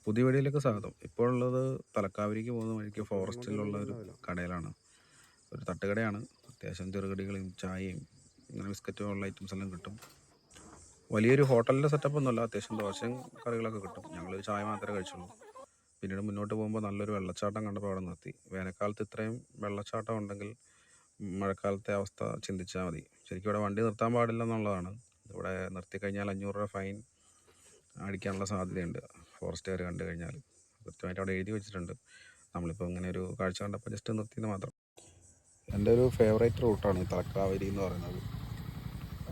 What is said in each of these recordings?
പുതിയ വീഡിയോയിലേക്ക് സ്വാഗതം. ഇപ്പോൾ ഉള്ളത് തലക്കാവരിക്ക് പോകുന്ന വഴിക്ക് ഫോറസ്റ്റിലുള്ള ഒരു കടയിലാണ്. ഒരു തട്ടുകടയാണ്. അത്യാവശ്യം ചെറുകടികളും ചായയും അങ്ങനെ ബിസ്ക്കറ്റും ഉള്ള ഐറ്റംസ് എല്ലാം കിട്ടും. വലിയൊരു ഹോട്ടലിൻ്റെ സെറ്റപ്പ് ഒന്നുമല്ല. അത്യാവശ്യം ദോശയും കറികളൊക്കെ കിട്ടും. ഞങ്ങളൊരു ചായ മാത്രമേ കഴിച്ചുള്ളൂ. പിന്നീട് മുന്നോട്ട് പോകുമ്പോൾ നല്ലൊരു വെള്ളച്ചാട്ടം കണ്ടപ്പോൾ അവിടെ നിർത്തി. വേനൽക്കാലത്ത് ഇത്രയും വെള്ളച്ചാട്ടം ഉണ്ടെങ്കിൽ മഴക്കാലത്തെ അവസ്ഥ ചിന്തിച്ചാൽ മതി. ശരിക്കും ഇവിടെ വണ്ടി നിർത്താൻ പാടില്ല എന്നുള്ളതാണ്. ഇവിടെ നിർത്തിക്കഴിഞ്ഞാൽ 500 രൂപ ഫൈൻ അടിക്കാനുള്ള സാധ്യതയുണ്ട്. ഫോറസ്റ്റുകാർ കണ്ടു കഴിഞ്ഞാൽ കൃത്യമായിട്ട് അവിടെ എഴുതി വെച്ചിട്ടുണ്ട്. നമ്മളിപ്പോൾ ഇങ്ങനെ ഒരു കാഴ്ച കണ്ടപ്പോൾ ജസ്റ്റ് നിർത്തിയെന്ന് മാത്രം. എൻ്റെ ഒരു ഫേവറേറ്റ് റൂട്ടാണ് ഈ തലക്കാവേരി എന്ന് പറയുന്നത്.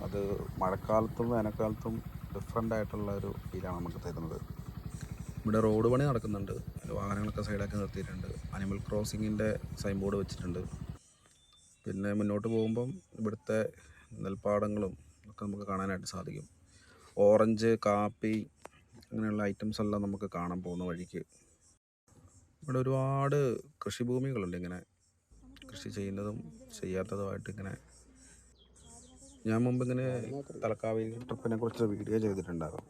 അത് മഴക്കാലത്തും വേനൽക്കാലത്തും ഡിഫറെൻ്റ് ആയിട്ടുള്ള ഒരു ഫീലാണ് നമുക്ക് തരുന്നത്. ഇവിടെ റോഡ് പണി നടക്കുന്നുണ്ട്. വാഹനങ്ങളൊക്കെ സൈഡാക്കി നിർത്തിയിട്ടുണ്ട്. അനിമൽ ക്രോസിങ്ങിൻ്റെ സൈൻ ബോർഡ് വെച്ചിട്ടുണ്ട്. പിന്നെ മുന്നോട്ട് പോകുമ്പം ഇവിടുത്തെ നെൽപ്പാടങ്ങളും ഒക്കെ നമുക്ക് കാണാനായിട്ട് സാധിക്കും. ഓറഞ്ച്, കാപ്പി അങ്ങനെയുള്ള ഐറ്റംസ് എല്ലാം നമുക്ക് കാണാൻ പോകുന്ന വഴിക്ക്. ഇവിടെ ഒരുപാട് കൃഷിഭൂമികളുണ്ട്. ഇങ്ങനെ കൃഷി ചെയ്യുന്നതും ചെയ്യാത്തതുമായിട്ട് ഇങ്ങനെ. ഞാൻ മുമ്പ് ഇങ്ങനെ തലക്കാവേരി ട്രിപ്പിനെ കുറിച്ച് വീഡിയോ ചെയ്തിട്ടുണ്ടായിരുന്നു.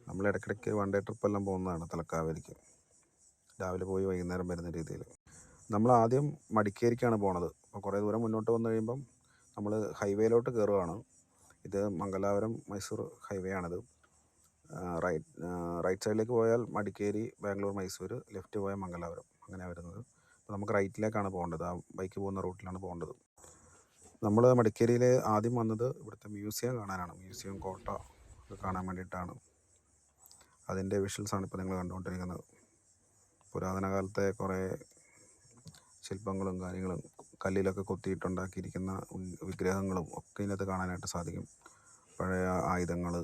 നമ്മൾ ഇടയ്ക്കിടയ്ക്ക് വൺ ഡേ ട്രിപ്പെല്ലാം പോകുന്നതാണ് തലക്കാവേരിക്ക്. രാവിലെ പോയി വൈകുന്നേരം വരുന്ന രീതിയിൽ. നമ്മൾ ആദ്യം മടിക്കേരിക്കാണ് പോണത്. അപ്പോൾ കുറേ ദൂരം മുന്നോട്ട് വന്നു കഴിയുമ്പം നമ്മൾ ഹൈവേയിലോട്ട് കയറുകയാണ്. ഇത് മംഗലാപുരം മൈസൂർ ഹൈവേ ആണിത്. റൈറ്റ് സൈഡിലേക്ക് പോയാൽ മടിക്കേരി, ബാംഗ്ലൂർ, മൈസൂർ. ലെഫ്റ്റ് പോയാൽ മംഗലാപുരം. അങ്ങനെയാണ് വരുന്നത്. അപ്പോൾ നമുക്ക് റൈറ്റിലേക്കാണ് പോകേണ്ടത്. ആ ബൈക്ക് പോകുന്ന റൂട്ടിലാണ് പോകേണ്ടത്. നമ്മൾ മടിക്കേരിയിൽ ആദ്യം വന്നത് ഇവിടുത്തെ മ്യൂസിയം കാണാനാണ്. മ്യൂസിയം, കോട്ട ഒക്കെ കാണാൻ വേണ്ടിയിട്ടാണ്. അതിൻ്റെ വിഷ്വൽസാണ് ഇപ്പോൾ നിങ്ങൾ കണ്ടുകൊണ്ടിരിക്കുന്നത്. പുരാതന കാലത്തെ കുറേ ശില്പങ്ങളും കാര്യങ്ങളും കല്ലിലൊക്കെ കൊത്തിയിട്ടുണ്ടാക്കിയിരിക്കുന്ന വിഗ്രഹങ്ങളും ഒക്കെ ഇതിനകത്ത് കാണാനായിട്ട് സാധിക്കും. പഴയ ആയുധങ്ങൾ,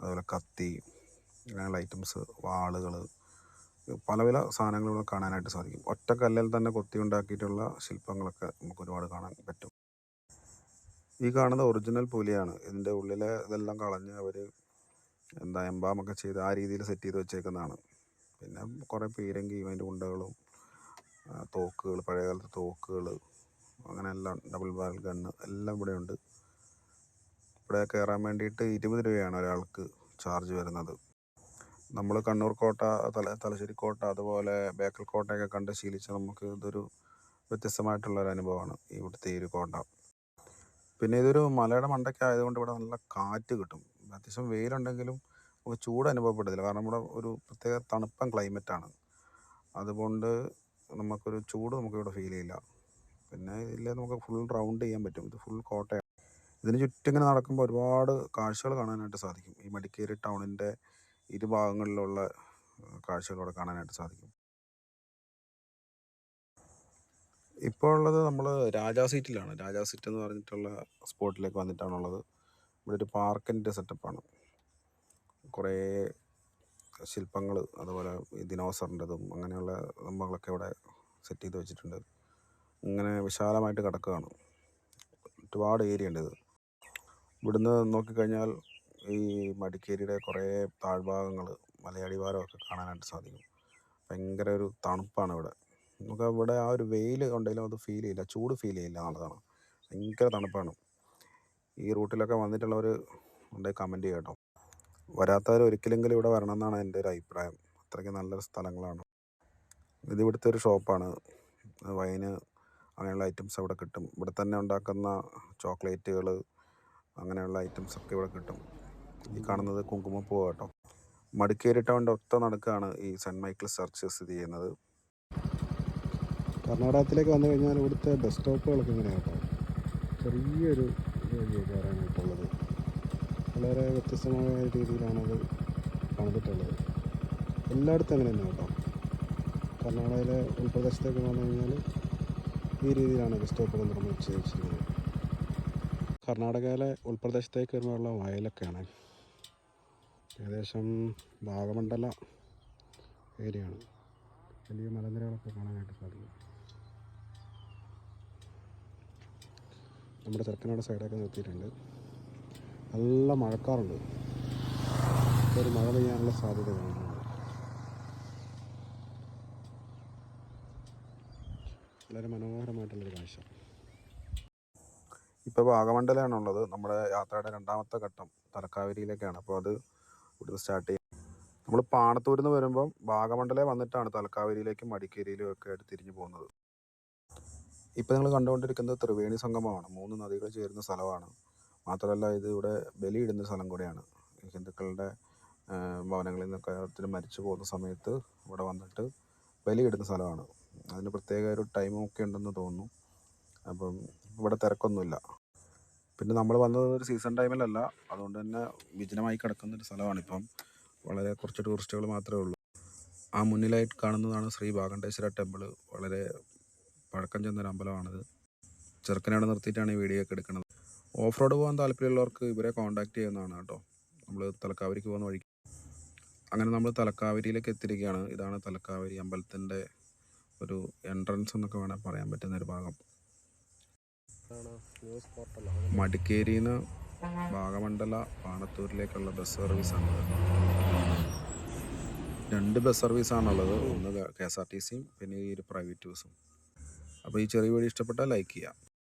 അതുപോലെ കത്തി, അങ്ങനെയുള്ള ഐറ്റംസ്, വാളുകൾ, പല പല സാധനങ്ങളും കാണാനായിട്ട് സാധിക്കും. ഒറ്റ കല്ലിൽ തന്നെ കൊത്തി ഉണ്ടാക്കിയിട്ടുള്ള ശില്പങ്ങളൊക്കെ നമുക്ക് ഒരുപാട് കാണാൻ പറ്റും. ഈ കാണുന്ന ഒറിജിനൽ പുലിയാണ്. ഇതിൻ്റെ ഉള്ളിലെ ഇതെല്ലാം കളഞ്ഞ് അവർ എംബാമൊക്കെ ചെയ്ത് ആ രീതിയിൽ സെറ്റ് ചെയ്ത് വെച്ചേക്കുന്നതാണ്. പിന്നെ കുറേ പീരങ്കിയും അതിൻ്റെ ഉണ്ടകളും, തോക്കുകൾ, പഴയകാലത്തെ തോക്കുകൾ, അങ്ങനെ എല്ലാം, ഡബിൾ ബാരൽ ഗണ്ണ് എല്ലാം ഇവിടെയുണ്ട്. ഇവിടെ കയറാൻ വേണ്ടിയിട്ട് 20 രൂപയാണ് ഒരാൾക്ക് ചാർജ് വരുന്നത്. നമ്മൾ കണ്ണൂർ കോട്ട, തലശ്ശേരി കോട്ട, അതുപോലെ ബേക്കൽ കോട്ടയൊക്കെ കണ്ട് ശീലിച്ച നമുക്ക് ഇതൊരു വ്യത്യസ്തമായിട്ടുള്ളൊരു അനുഭവമാണ് ഇവിടുത്തെ ഈ ഒരു കോട്ട. പിന്നെ ഇതൊരു മലയുടെ മണ്ടയ്ക്ക് ആയതുകൊണ്ട് ഇവിടെ നല്ല കാറ്റ് കിട്ടും. അത്യാവശ്യം വെയിലുണ്ടെങ്കിലും നമുക്ക് ചൂട് അനുഭവപ്പെടത്തില്ല. കാരണം ഇവിടെ ഒരു പ്രത്യേക തണുപ്പൻ ക്ലൈമറ്റാണ്. അതുകൊണ്ട് നമുക്കൊരു ചൂട് നമുക്കിവിടെ ഫീൽ ചെയ്യില്ല. പിന്നെ ഇതിൽ നമുക്ക് ഫുൾ റൗണ്ട് ചെയ്യാൻ പറ്റും. ഇത് ഫുൾ കോട്ടയാണ്. ഇതിന് ചുറ്റും ഇങ്ങനെ നടക്കുമ്പോൾ ഒരുപാട് കാഴ്ചകൾ കാണാനായിട്ട് സാധിക്കും. ഈ മടിക്കേരി ടൗണിൻ്റെ ഇരുഭാഗങ്ങളിലുള്ള കാഴ്ചകൾ ഇവിടെ കാണാനായിട്ട് സാധിക്കും. ഇപ്പോൾ ഉള്ളത് നമ്മൾ രാജാ സീറ്റിലാണ്. രാജാ സീറ്റ് എന്ന് പറഞ്ഞിട്ടുള്ള സ്പോട്ടിലേക്ക് വന്നിട്ടാണുള്ളത്. ഇവിടെ ഒരു പാർക്കിൻ്റെ സെറ്റപ്പാണ്. കുറേ ശില്പങ്ങൾ, അതുപോലെ ഈ ദിനോസറിൻ്റെതും അങ്ങനെയുള്ള സംഭവങ്ങളൊക്കെ ഇവിടെ സെറ്റ് ചെയ്ത് വെച്ചിട്ടുണ്ട്. ഇങ്ങനെ വിശാലമായിട്ട് കിടക്കുകയാണ്. ഒരുപാട് ഏരിയ ഉണ്ട് ഇത്. ഇവിടുന്ന് നോക്കിക്കഴിഞ്ഞാൽ ഈ മടിക്കേരിയുടെ കുറേ താഴ്ഭാഗങ്ങൾ, മലയടിവാരമൊക്കെ കാണാനായിട്ട് സാധിക്കും. ഭയങ്കര ഒരു തണുപ്പാണ് ഇവിടെ. നമുക്ക് ഇവിടെ ആ ഒരു വെയിൽ ഉണ്ടെങ്കിലും അത് ഫീൽ ചെയ്യില്ല, ചൂട് ഫീൽ ചെയ്യില്ല എന്നുള്ളതാണ്. ഭയങ്കര തണുപ്പാണ്. ഈ റൂട്ടിലൊക്കെ വന്നിട്ടുള്ളവർ ഉണ്ടെങ്കിൽ കമൻറ്റ് ചെയ്യുക കേട്ടോ. വരാത്തവർ ഒരിക്കലെങ്കിലും ഇവിടെ വരണമെന്നാണ് എൻ്റെ ഒരു അഭിപ്രായം. അത്രയ്ക്ക് നല്ലൊരു സ്ഥലങ്ങളാണ്. ഇത് ഇവിടുത്തെ ഒരു ഷോപ്പാണ്. വൈന് അങ്ങനെയുള്ള ഐറ്റംസ് അവിടെ കിട്ടും. ഇവിടെ തന്നെ ഉണ്ടാക്കുന്ന ചോക്ലേറ്റുകൾ, അങ്ങനെയുള്ള ഐറ്റംസൊക്കെ ഇവിടെ കിട്ടും. ഈ കാണുന്നത് കുങ്കുമപ്പൂവ് കേട്ടോ. മടിക്കേരി ടൗണിൻ്റെ ഒത്ത നടുക്കാണ് ഈ സെൻറ്റ് മൈക്കിൾസ് ചർച്ച് സ്ഥിതി ചെയ്യുന്നത്. കർണാടകത്തിലേക്ക് വന്നു കഴിഞ്ഞാൽ ഇവിടുത്തെ ബസ് സ്റ്റോപ്പുകളൊക്കെ ഇങ്ങനെയാണ് കേട്ടോ. ചെറിയൊരു വഴിയാണ് കയറാനായിട്ടുള്ളത്. വളരെ വ്യത്യസ്തമായ രീതിയിലാണത് പണിതിട്ടുള്ളത്. എല്ലായിടത്തും അങ്ങനെ തന്നെ കേട്ടോ. കർണാടകയിലെ ഉൾപ്രദേശത്തേക്ക് വന്നു കഴിഞ്ഞാൽ ഈ രീതിയിലാണ് ബസ് സ്റ്റോപ്പുകൾ നിർമ്മിച്ച് വെച്ചിരിക്കുന്നത്. കർണാടകയിലെ ഉൾപ്രദേശത്തേക്ക് വരുമ്പോഴുള്ള വയലൊക്കെയാണ്. ഏകദേശം ഭാഗമണ്ഡല ഏരിയയാണ്. വലിയ മലനിരകളൊക്കെ കാണാനായിട്ട് സാധിക്കും. നമ്മുടെ ചെറുക്കനോട് സൈഡൊക്കെ നിർത്തിയിട്ടുണ്ട്. നല്ല മഴക്കാറുണ്ട്. ഒരു മഴ പെയ്യാനുള്ള സാധ്യത കാണുന്നുണ്ട്. വളരെ മനോഹരമായിട്ടുള്ളൊരു കാഴ്ച. ഇപ്പോൾ വാഗമണ്ഡലമാണുള്ളത്. നമ്മുടെ യാത്രയുടെ രണ്ടാമത്തെ ഘട്ടം തലക്കാവേരിയിലേക്കാണ്. അപ്പോൾ അത് ഇവിടുന്ന് സ്റ്റാർട്ട് ചെയ്യും. നമ്മൾ പാണത്തൂരിൽ നിന്ന് വരുമ്പം ഭാഗമണ്ഡലം വന്നിട്ടാണ് തലക്കാവേരിയിലേക്കും മടിക്കേരിയിലും ഒക്കെ ആയിട്ട് തിരിഞ്ഞു പോകുന്നത്. ഇപ്പം നിങ്ങൾ കണ്ടുകൊണ്ടിരിക്കുന്നത് ത്രിവേണി സംഗമമാണ്. 3 നദികൾ ചേരുന്ന സ്ഥലമാണ്. മാത്രമല്ല ഇത് ഇവിടെ ബലിയിടുന്ന സ്ഥലം കൂടെയാണ്. ഹിന്ദുക്കളുടെ ഭവനങ്ങളിൽ നിന്നൊക്കെ ഓരോരുത്തർ മരിച്ചു പോകുന്ന സമയത്ത് ഇവിടെ വന്നിട്ട് ബലിയിടുന്ന സ്ഥലമാണ്. അതിന് പ്രത്യേക ഒരു ടൈമും ഒക്കെ ഉണ്ടെന്ന് തോന്നുന്നു. അപ്പം ഇവിടെ തിരക്കൊന്നുമില്ല. പിന്നെ നമ്മൾ വന്നത് ഒരു സീസൺ ടൈമിലല്ല, അതുകൊണ്ട് തന്നെ വിജനമായി കിടക്കുന്നൊരു സ്ഥലമാണിപ്പം. വളരെ കുറച്ച് ടൂറിസ്റ്റുകൾ മാത്രമേ ഉള്ളൂ. ആ മുന്നിലായിട്ട് കാണുന്നതാണ് ശ്രീ ഭാഗണ്ഡേശ്വര ടെമ്പിൾ. വളരെ പഴക്കം ചെന്നൊരു അമ്പലമാണിത്. ചെറുക്കനവിടെ നിർത്തിയിട്ടാണ് ഈ വീഡിയോ ഒക്കെ എടുക്കുന്നത്. ഓഫ് റോഡ് പോകാൻ താല്പര്യമുള്ളവർക്ക് ഇവരെ കോൺടാക്റ്റ് ചെയ്യുന്നതാണ് കേട്ടോ. നമ്മൾ തലക്കാവേരിക്ക് പോകുന്ന വഴിക്ക്. അങ്ങനെ നമ്മൾ തലക്കാവേരിയിലേക്ക് എത്തിയിരിക്കുകയാണ്. ഇതാണ് തലക്കാവേരി അമ്പലത്തിൻ്റെ ഒരു എൻട്രൻസ് എന്നൊക്കെ വേണമെങ്കിൽ പറയാൻ പറ്റുന്നൊരു ഭാഗം. മടിക്കേരിയിൽ നിന്ന് ഭാഗമണ്ഡല പാണത്തൂരിലേക്കുള്ള ബസ് സർവീസാണ്. 2 ബസ് സർവീസാണുള്ളത്. ഒന്ന് KSRTCയും പിന്നെ ഈ ഒരു പ്രൈവറ്റ് ബസ്സും. അപ്പോൾ ഈ ചെറിയ വീഡിയോ ഇഷ്ടപ്പെട്ടാൽ ലൈക്ക് ചെയ്യുക.